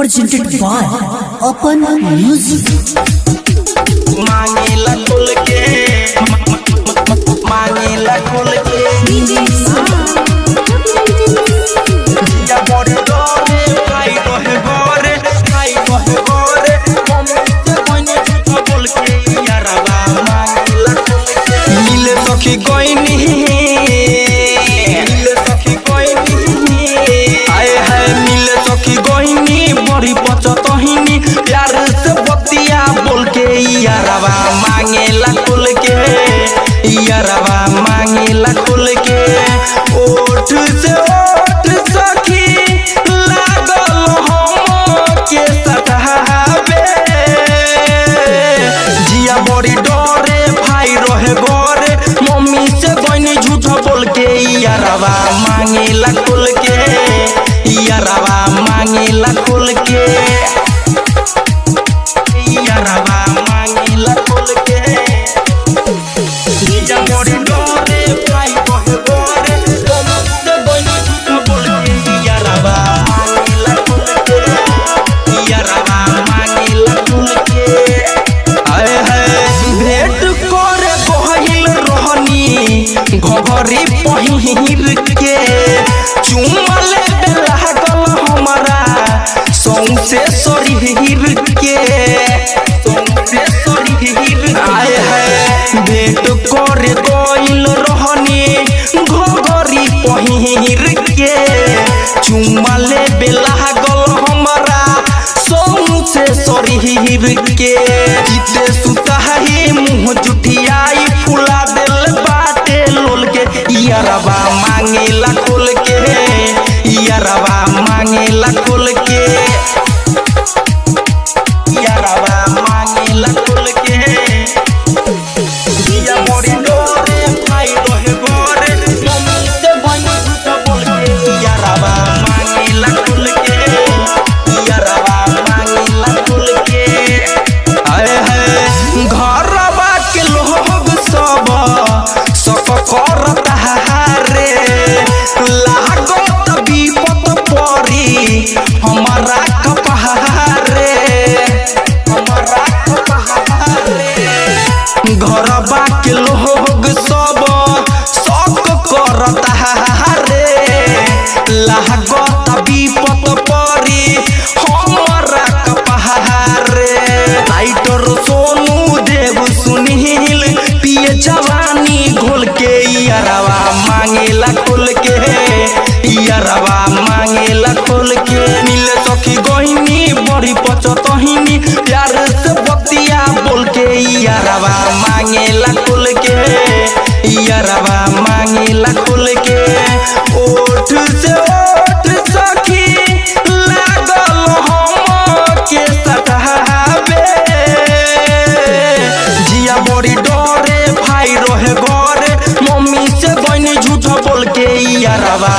presented by Open Music। मांगेला खोल के मांगेला खोल के या बड़े डरे भाई रहे गोरे मम्मी से कोइने झूठा बोल के यारवा मांगेला खोल के मिले सखी कोइनी आए है मिले सखी कोइनी बड़ी पचतहिनी प्यार से बतिया बोल के यारवा मांगेला खोल के यारवा मांगेला खोल के ओठ से ओठ सखी लागल हम के सतावे जिया बड़ी डरे भाई रहे गोरे मम्मी से कोइनी झूठा बोल के यारवा मांगेला खोल के यारवा मांगेला खोल के यारवा मांगेला खोल के जिया बड़ी डरे भाई रहे गोरे मम्मी से कोइनी झूठा बोल के यारवा मांगेला खोल के यारवा मांगेला खोल के आए है भेंट करे गहिल रहनी घघरी पहिर के चुमा लेबे लागल हमरा सौंसे शरीर के आए है भेंट करे गइल रहनी घघरी पहिर के चुमा लेबे लागल हमरा सौंसे शरीर के जीते सुताही मुँह जुठियाई फुला दिल बाटे लोल के यारवा मांगेला खोल के यारवा मांगेला खोल के यारवा मांगेला खोल के जिया बड़ी डरे भाई रहे गोरे मम्मी से कोइनी झूठा बोल के यारवा मांगेला खोल के यारवा मांगेला खोल के आए है घरवा के लोग सब सक करता रे लागत विपत परी हमारा कपहारे घरवा के लोग सब सक करता रे लागत विपत परी हमारा कपहारे लाइटर सोनू देव सुनील पिए जवानी घोल के यारवा मांगेला खोल के यारवा मांगेला खोल के मिले सखी गहिनी बड़ी पचतहिनी प्यार से बतिया बोल के यारवा मांगेला खोल के यारवा मांगेला खोल के ओठ से ओठ सखी लागल हम के सतावे जिया बड़ी डरे भाई रहे गोरे मम्मी से कोइनी झूठा बोल के यारवा